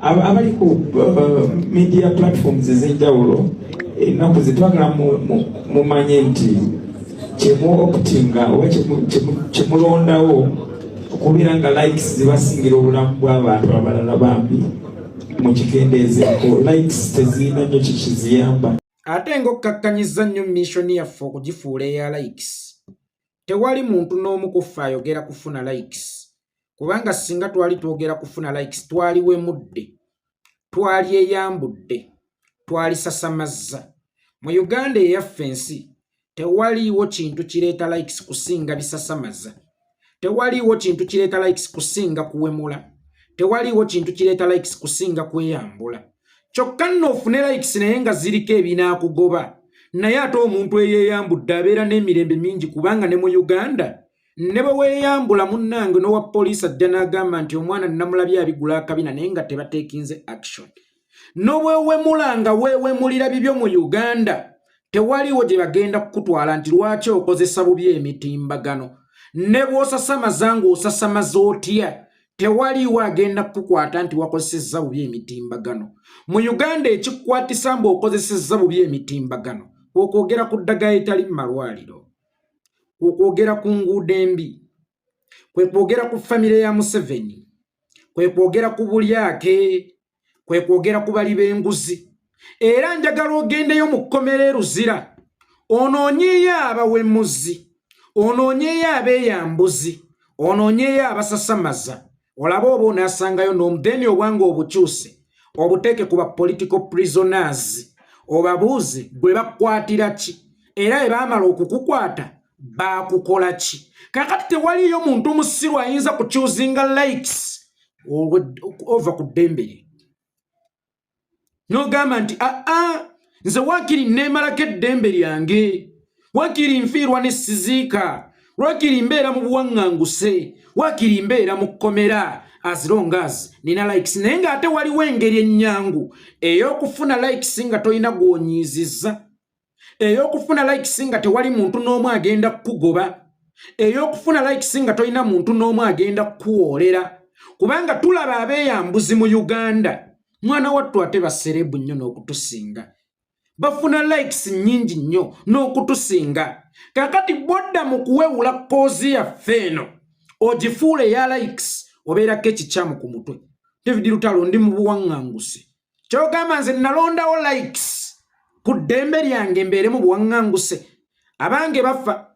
abali ku media platforms ez'enjawulo ennaku zetwagala mumanye nti kyemu okutinga oba kyemulondawo okubeera nga likes zibasingira obulamu bw'abantu abalala bambi mu kikendeezeeko likes tezirina nnyo kikiziyamba. Ate ng'okkakkanyiza nnyo mission yaffe okugifuula eya likes. Tewali muntu n'omu kuffe ayogera kufuna likes. Kubanga singa twali twogera kufuna likes twali wemudde, twali eyambudde, twali sasamazza. Mu Uganda eyaffe ensi tewaliiwo kintu kireeta likes kusinga bisasamaza. Tewaliiwo kintu kireeta likes kusinga kuwemula. Tewaliiwo kintu kireeta likes kusinga kweyambula. Kyokka nno ofune likes naye nga ziriko ebinaakugoba. Naye ate omuntu eyeeyambudde abeera n'emirembe mingi kubanga ne mu Uganda ne bwe weeyambula munnange n'owa poliisi ajja n'agamba nti omwana namulabye abigula akabina naye nga tebateekinze action. N'obwewemula nga weewemulira bibyo mu Uganda tewaliwo gye bagenda kukutwala nti lwaki okozesa bubi emitimbagano. Ne bw'osasamaza ng'osasamaza otya tewaliwo agenda kukukwata nti wakozesezza bubi emitimbagano. Mu Uganda ekikukwatisa ng'okozesezza bubi emitimbagano okwogera ku ddagala etali mu malwaliro, okwogera ku nguudo embi, kwe kwogera ku famire ya Museveni, kwe kwogera ku bulyake, kwe kwogera ku bali b'enguzi. Era njagala ogendeyo mu kkomera eruzira onoonyeeyo abawemuzi, onoonyeeyo abeeyambuzi, onoonyeeyo abasasamaza. Olaba oba onaasangayo n'omudeni obwanga obukyuse obuteeke ku ba political prisoners obabuuze bwe bakwatira ki era ebaamala okukukwata baakukola ki. Kakati tewaliyo muntu musiru ayinza kukyuzinga likes ova ku ddembe lye n'ogamba nti nze waakiri neemalako eddembe lyange, waakiri nfiirwa ne siziika, waakiri mbeera mu buwaŋŋanguse, waakiri mbeera mu kkomera as long as nina likes. Naye ng'ate waliwo engeri ennyangu ey'okufuna likes nga tolina gw'onyiizizza, ey'okufuna likes nga tewali muntu n'omu agenda kukugoba, ey'okufuna likes nga tolina muntu n'omu agenda kukuwoolera. Kubanga tulaba abeeyambuzi mu Uganda mwana wattu ate baserebu nnyo n'okutusinga, bafuna likes nnyingi nnyo n'okutusinga. Kakati bodda mu kuwewula koozi yaffe eno ogifuula eya likes obeerako ekikyamu ku mutwe. David Lutalo ndi mu buwaŋŋanguse, kyogamba nze nalondawo likes ku ddembe lyange mbeere mu buwaŋŋanguse. Abange bafa,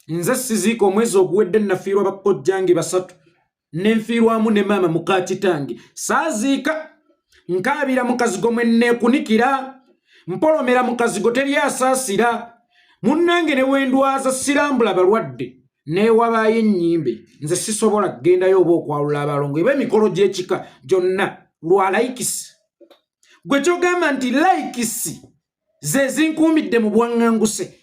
nze siziika omwezi oguwedde nafiirwa bakkojjange 3 nenfiirwamu ne maama muka kitange. Saaziika nkaabira mu kazigo mwe neekunikira, mpolomera mu kazigo teri asaasira. Munnange ne wendwaza sirambula balwadde neewabaayo ennyimbe, nze sisobola kugendayo oba okwalula abalongo eba emikolo gy'ekika gyonna lwa likes. Gwe kyogamba nti likes ze zinkuumidde mu buwaŋŋanguse,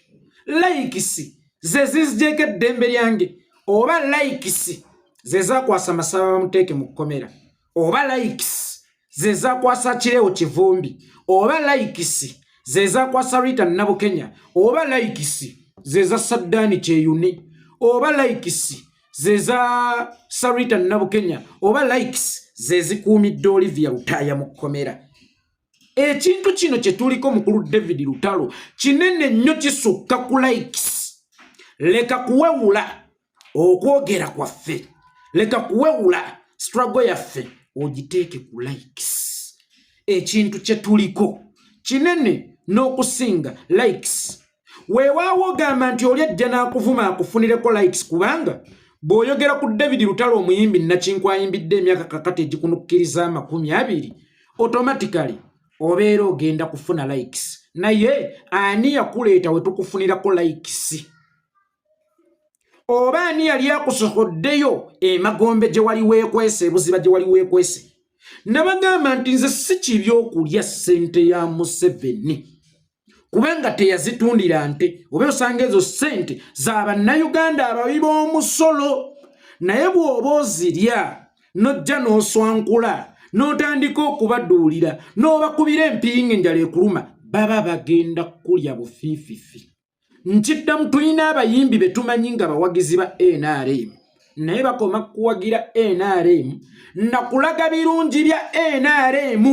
likes ze zinzigyeko eddembe lyange, oba likes ze zaakwasa Masaba bamuteeke mu kkomera, oba likes ze zaakwasa Kireewo Kivumbi, oba likes ze zaakwasa Rita Nabukenya, oba likes ze za Saddaani Kyeyune, oba likes ze za Sarita Nabukenya, oba likes ze zikuumidde Olivia Lutaaya mu kkomera. Ekintu kino kye tuliko mukulu David Lutalo kinene nnyo kisukka ku likes. Leka kuwewula okwogera kwaffe, leka kuwewula struggle yaffe ogiteeke ku likes. Ekintu kye tuliko kinene n'okusinga likes. Weewaawo ogamba nti oli ajja n'akuvuma akufunireko likes kubanga bw'oyogera ku David Lutalo omuyimbi Nakinkw ayimbidde emyaka kakati egikunukkiriza 20, automatically obeera ogenda kufuna likes. Naye ani yakuleeta we tukufunirako likes? Oba ani yali akusohoddeyo emagombe gye wali weekwese, ebuziba gye wali weekwese? Nabagamba nti nze si kibi okulya ssente ya Museveni kubanga teyazitundira nte, oba osanga ezo ssente za bannayuganda ababi b'omusolo. Naye bw'oba ozirya n'ojja n'oswankula n'otandika okubaduulira n'obakubira empinga enjala ekuluma, baba bagenda kulya bufiififi. Nkiddamu tulina abayimbi be tumanyi nga bawagizi ba NRM naye bakoma kuwagira NRM nakulaga birungi bya NRM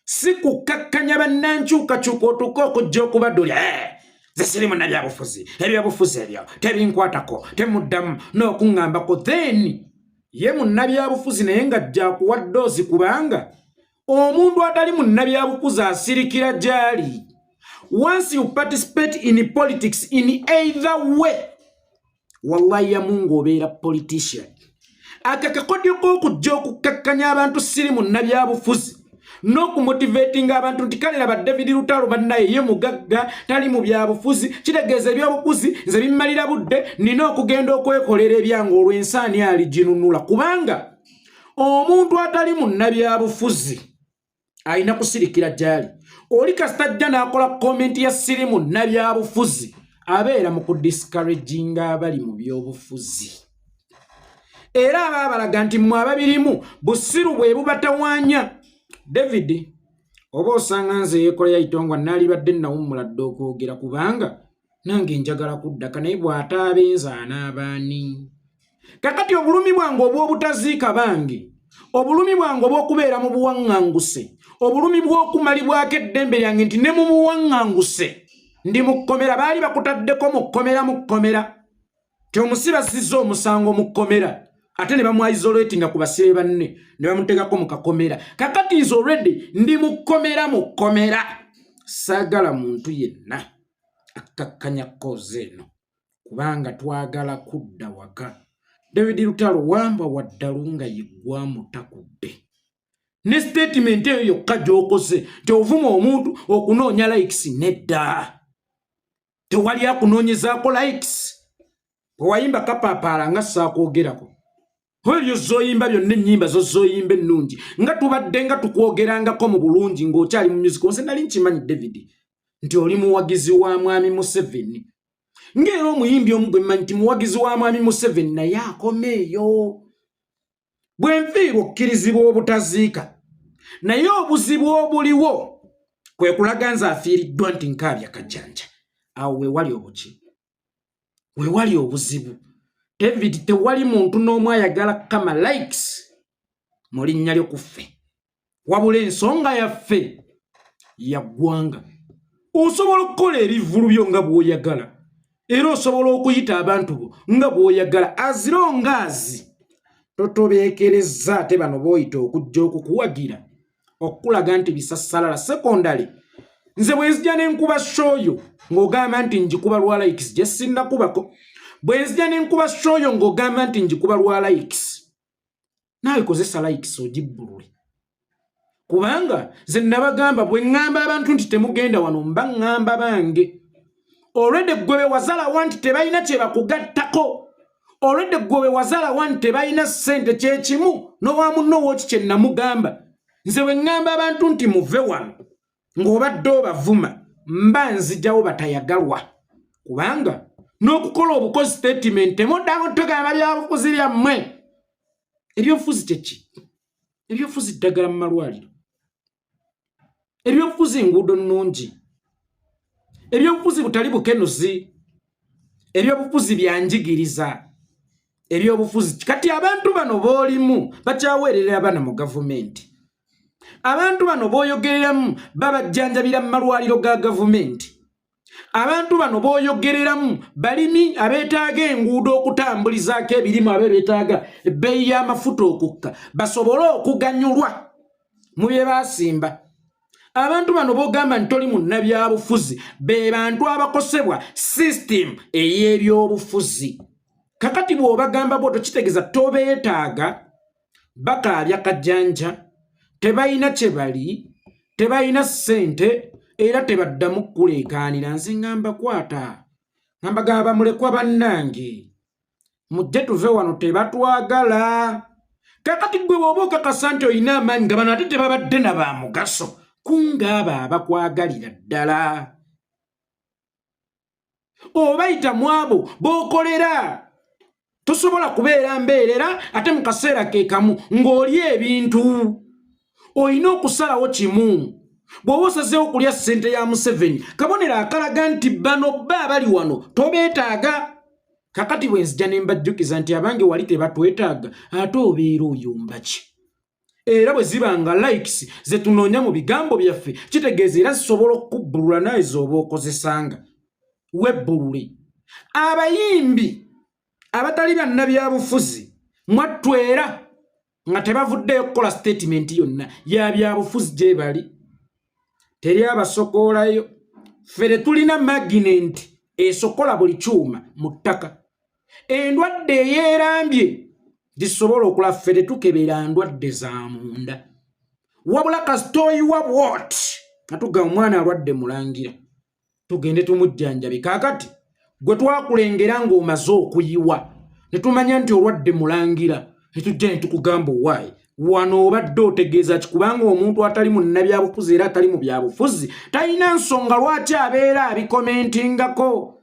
si kukakkanya bannankyukakyuka otuuka okujja okubadulya ze sirimu nabyabufuzi ebyabufuzi ebyo tebinkwatako temuddamu n'okuŋŋambako then ye munnabyabufuzi naye ng'ajja kuwa ddoozi kubanga omuntu atali munnabyabufuzi asirikira gy'ali. Once you participate in politics in either way, wallahi ya Mungu obeera politician. Akakakodyo k'okujja okukakkanya abantu siri munnabyabufuzi n'okumotivatinga abantu nti kale laba David Lutalo bannaye ye mugagga tali mu byabufuzi kitegeeza ebyabufuzi nze bimmalira budde nina okugenda okwekolera ebyange olw'ensaani aliginunula kubanga omuntu atali munnabyabufuzi alina kusirikira gy'ali. Oli kastajja n'akola komenti ya siri munnabyabufuzi abeera mu kudiscouraginga abali mu byobufuzi. Era ababalaga nti mmwe ababirimu busiru bwe bubatawaanya. David oba osanga nze yeekola yayitongwa naalibadde nawummula dde okwogera kubanga nange njagala kuddaka naye bw'ataabenza anaabaani. Kakati obulumi bwange obw'obutaziika bange, obulumi bwange obw'okubeera mu buwaŋŋanguse, obulumi bw'okumalibwako eddembe lyange nti ne mu buwaŋŋanguse ndi mu kkomera baali bakutaddeko mu kkomera ti omusibe assizza omusango mu kkomera ate ne bamwaisolatinga ku basibe banne ne bamutegako mu kakomera. Kakati is already ndi mu kkomera saagala muntu yenna akakkanya koze eno kubanga twagala kudda waka. David Lutalo wamba waddalu nga yeggwamu takudde ne statement eyo yokka gy'okoze tyovuma omuntu okunoonya likes nedda tewali akunoonyezaako likes wayimba kapaapaala nga saakwogerako ebyo zoyimba byonna ennyimba zo zoyimba ennungi nga tubadde nga tukwogerangako mu bulungi ng'okyali mu music nze nali nkimanyi David nti oli muwagizi wa mwami Museveni ng'era omuyimbi omu gwe mmanyi nti muwagizi wa mwami Museveni naye akomeeyo bwe nfiirwa okkirizibwa obutaziika naye obuzibu obuliwo kwe kulaga nze afiiriddwa nti nkaabya kajjanja. Awo weewali obuki weewali obuzibu. David tewali muntu n'omu ayagala kama likes mu linnya ly'okuffe wabula ensonga yaffe ya ggwanga. Osobola okukola ebivulu byo nga bw'oyagala era osobola okuyita abantu bo nga bw'oyagala as long as totobeekereza ate bano b'oyita okujja okukuwagira okulaga nti bisassalala. Secondary nze bwe nzija n'enkuba shoyo ng'ogamba nti njikuba lwa likes gye sinnakubako. Bwe nzija n'enkuba shoyo ng'ogamba nti njikuba lwa likes naawe kozesa likes ogibbulule kubanga nze nabagamba bwe ŋŋamba abantu nti temugenda wano mba ŋŋamba bange. Olwedde ggwe be wazalawa nti tebalina kye bakugattako. Olwedde ggwe be wazalawa nti tebalina ssente kyekimu n'owa munnoowo ki kye namugamba. Nze bwe ŋŋamba abantu nti muve wano ng'obadde obavuma mba nzijjawo batayagalwa kubanga n'okukola obukozi statement temuddamu tugamba byabufuzi byammwe. Ebyobufuzi kyeki? Ebyobufuzi ddagala mu malwaliro, ebyobufuzi nguudo nnungi, ebyobufuzi butali bukenuzi, ebyobufuzi byanjigiriza, ebyobufuzi kati abantu bano b'olimu bakyaweerera abana mu gavumenti. Abantu bano b'oyogereramu babajjanjabira mu malwaliro ga gavumenti. Abantu bano b'oyogereramu balimi abeetaaga enguudo okutambulizaako ebirimu beetaaga ebbeeyi y'amafuta okukka basobole okuganyulwa mu bye baasimba. Abantu bano b'ogamba nti toli munnabyabufuzi be bantu abakosebwa system ey'ebyobufuzi. Kakati bw'obagamba bw'otyo kitegeeza tobeetaaga bakaabya kajjanja tebalina kye bali tebalina ssente era tebaddamu kuleekaanira. Nze ngamba kwata ngamba mulekwa bannange mujje tuve wano tebatwagala. Kakati ggwe bw'oba okakasa nti olina amaanyi nga bano ate tebabadde na ba mugaso kungaabo abakwagalira ddala obayita mu abo b'okolera. Tosobola kubeera mbeerera ate mu kaseera ke kamu ng'oli ebintu olina okusalawo kimu. Bw'oba osazeewo okulya ssente ya Museveni kabonero akalaga nti bano bba abali wano tobeetaaga. kakati bwe nzija ne mbajjukiza nti abange wali tebatwetaaga ate obeera oyumba ki era bwe ziba nga likes ze tunoonya mu bigambo byaffe kitegeeza era zisobola okubbulula naye z'oba okozesanga webbulule abayimbi abatali bannabyabufuzi mwattwera nga tebavuddeyo kukola statement yonna ya byabufuzi gye bali teri abasokoolayo fere tulina magnet esokola buli kyuma mu ttaka endwadde eyeerambye zisobola okula fere tukebera ndwadde za munda wabula kasitoyiwa what atuga omwana alwadde mulangira tugende tumujjanjabi kaakati gwe twakulengera ng'omaze okuyiwa ne tumanya nti olwadde mulangira ne tujja ne tukugamba owaayi wano obadde otegeeza kikubanga omuntu atali mu nnabyabufuzi era atali mu byabufuzi talina nsonga lwaki abeera abikomentingako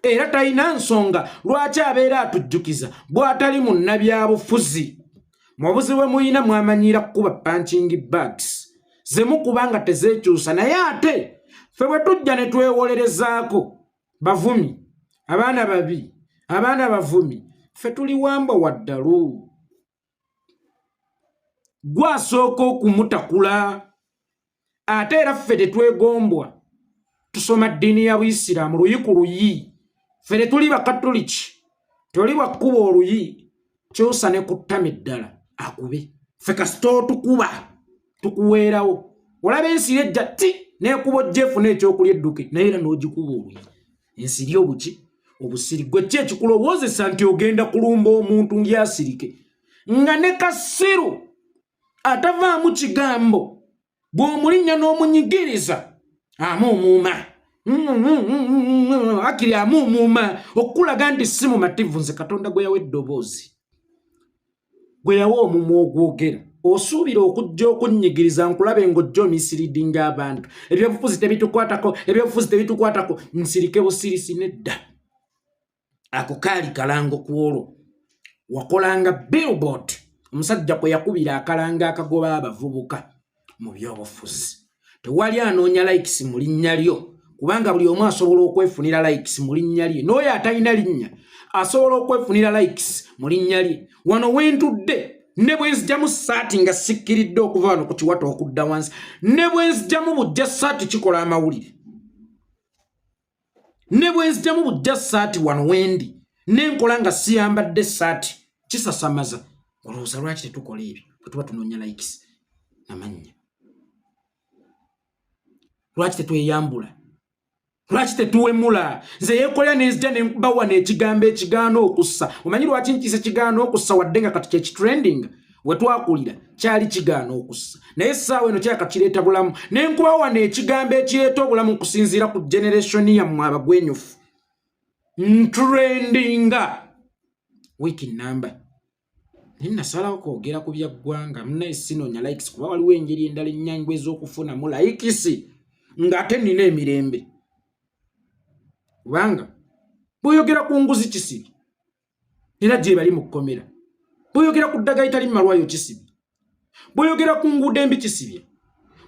era talina nsonga lwaki abeera atujjukiza bw'atali mu nnabyabufuzi mubuzi bwe muyina mwamanyira kukuba punching bags ze mukubanga tezeekyusa naye ate ffe bwe tujja ne twewolerezaako bavumi abaana babi abaana bavumi ffe tuli wamba waddalu gwasooka okumutakula ate era ffe tetwegombwa tusoma ddiini ya Buisiraamu luyi ku luyi ffe tetuli bakatoliki toli bwakuba oluyi kyusa ne kuttama eddala akube ffe kasita otukuba tukuweerawo olaba ensiri ejja ti neekuba ojjeefu n'ekyokulya edduke naye era n'ogikuba oluyi ensiri obuki obusiri gwe ki ekikulowoozesa nti ogenda kulumba omuntu ngyasirike nga ne kasiru atavaamu kigambo bw'omulinnya n'omunyigiriza amuumuuma akiri amuumuuma okulaga nti si mumativu nze Katonda gwe yawa eddoboozi gwe yawa omumwa ogwogera osuubira okujja okunyigiriza nkulabe ng'ojja omisiridinga abantu ebyobufuzi tebitukwatako ebyobufuzi tebitukwatako nsirike busirisi nedda ako kaali kalango ku olwo wakolanga billboard omusajja kwe yakubira akalanga akagoba abavubuka mu byobufuzi tewali anoonya likes mu linnya lyo kubanga buli omu asobola okwefunira likes mu linnya lye n'oyo atalina linnya asobola okwefunira likes mu linnya lye wano wentudde ne bwe nzijjamu saati nga sikkiridde okuva wano ku kiwato okudda wansi ne bwe nzijjamu bujja saati kikola amawulire ne bwe nzijjamu bujja saati wano wendi nenkola nga siyambadde saati kisasamaza olowooza lwaki tetukola ebyo bwe tuba tunoonya likes namanya lwaki tetweyambula lwaki tetuwemula nze yeekolera nenzija nembawa n'ekigambo ekigaana okussa omanyi lwaki nkiisa kigaana okussa wadde nga kati kyekitrending we twakulira kyali kigaana okussa naye essaawa eno kyaka kireeta bulamu nenkubawa n'ekigambo ekireeta obulamu kusinziira ku generation yammwe abagwenyufu ntrendinga wiki namba ninasalawo kwogera ku byaggwanga munaye sinoonya likes kuba waliwo engeri endala ennyangu ez'okufunamu likes ng'ate nina emirembe kubanga bw'oyogera ku nguzi kisibi era gye bali mu kkomera bw'oyogera ku ddagala etali mu malwayo kisibi bw'oyogera ku nguudo embi kisibye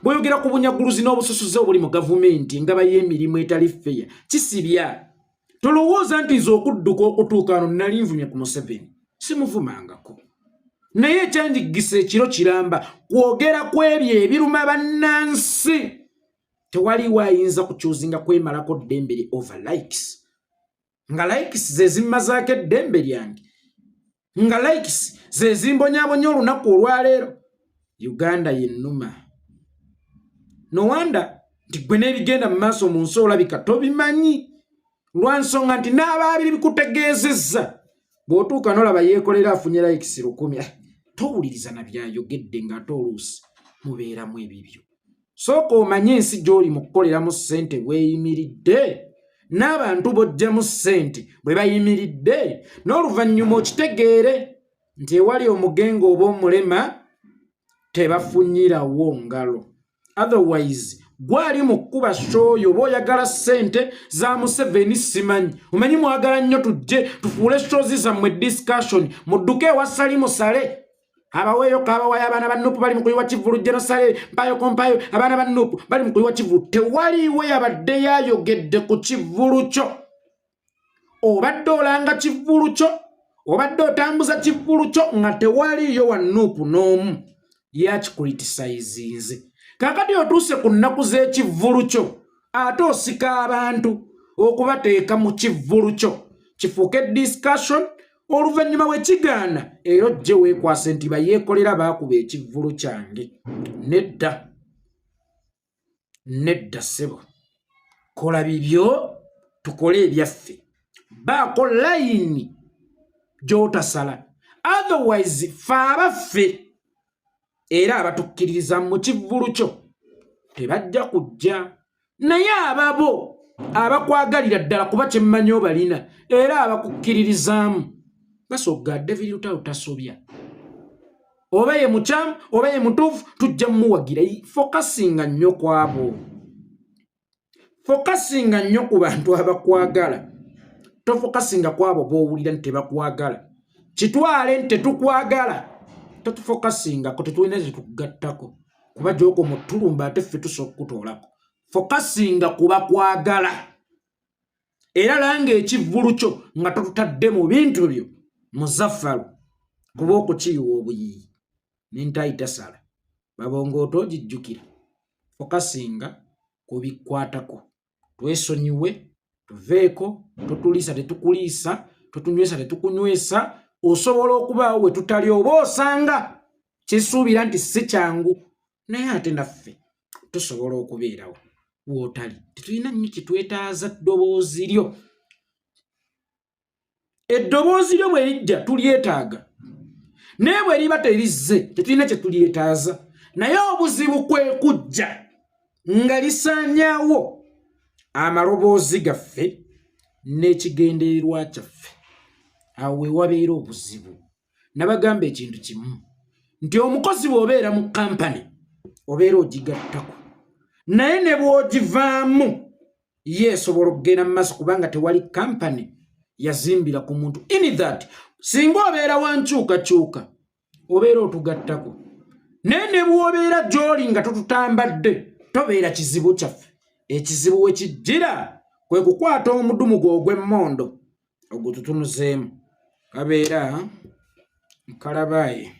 bw'oyogera ku bunyaguluzi n'obususuze obuli mu gavumenti nga bay'emirimu etali feya kisibya tolowooza nti nze okudduka okutuuka wano nali nvumye ku Museveni simuvumangako naye ekyanjigisa ekiro kiramba kwogera ku ebyo ebiruma bannansi tewaliwo ayinza kukyuzinga kwemalako ddembe lye over likes nga likes ze zimmazaako eddembe lyange nga likes ze zimbonyaabonya olunaku olwaleero Uganda yennuma no wonder nti gwe n'ebigenda mu maaso mu nsi olabika tobimanyi lwansonga nti n'abaabiri bikutegeezezza bw'otuuka n'olaba yeekolera afunye likes 100 towuliriza na byayogedde ng'ate oluusi mubeeramu ebibyo sooka omanye ensi gy'oli mu kukoleramu ssente bweyimiridde n'abantu bojjamu ssente bwe bayimiridde n'oluvannyuma okitegeere nti ewali omugenge oba omulema tebafunyirawo ngalo otherwise gwali mu kkuba shooyo oba oyagala ssente za Museveni simanyi omanyi mwagala nnyo tujje tufuule shoozi zammwe discussion mudduke ewa Sali Musale abaweeyo kabawayo abaana ba Nuupu bali mu kuyiwa Kivulu Genosale mpayo kompayo abaana ba Nuupu bali mu kuyiwa Kivulu tewaliiwe yabadde yayogedde ku Kivulu kyo obadde olanga kivvulu kyo obadde otambuza kivvulu kyo nga tewaliyo wanuupu n'omu yakikuritisizinze. Kakati otuuse ku nnaku z'ekivvulu kyo ate osika abantu okubateeka mu kivvulu kyo kifuuke discussion oluvannyuma we kigaana era ojje weekwase nti bayeekolera baakuba ekivvulu kyange. Nedda ssebo, kola bibyo tukole ebyaffe, baako layini gy'otasala, otherwise fe abaffe era abatukkiririza mu kivvulu kyo tebajja kujja, naye ababo abakwagalira ddala kuba kyemmanyi obalina era abakukkiririzaamu basoggadde viruta utasobya. Oba ye mukyamu oba ye mutuufu tujja mumuwagira. Fokasinga nnyo ku abo, fokasinga nnyo ku bantu abakwagala, tofokasinga ku abo b'owulira nti tebakwagala. Kitwale nti tetukwagala, totufokasinga tetulina zetukugattako kuba gy'oko mu ttulumba ate ffe tusobola okukutoolako. Fokasinga ku bakwagala era langa ekivvulu kyo nga totutadde mu bintu byo muzaffalo kuba okukiyiwa obuyiyi n'entayita babongoota ogijjukira. Fokasinga ku bikwatako. Twesonyiwe, tuveeko, totuliisa tetukuliisa, totunywesa tetukunywesa. Osobola okubaawo we tutali oba osanga kisuubira nti si kyangu, naye ate naffe tusobola okubeerawo wootali. Tetulina nnyo kitwetaaza ddoboozi lyo. Eddoboozi lyo bwe lijja tulyetaaga, naye bwe liba terizze tetulina kye tulyetaaza. Naye obuzibu kwe kujja nga lisaanyaawo amaloboozi gaffe n'ekigendererwa kyaffe. Awo we wabeera obuzibu. Nabagamba ekintu kimu nti omukozi bw'obeera mu kampani obeera ogigattako, naye ne bw'ogivaamu yeesobola okugenda mu maaso kubanga tewali kampani yazimbira ku muntu. In that singa obeera wankyukakyuka obeera otugattako, naye ne bw'obeera gy'oli nga tututambadde tobeera kizibu kyaffe. Ekizibu we kijjira kwe kukwata omudumu gwo ogw'emmondo ogututunuzeemu kabeera nkalabaaye.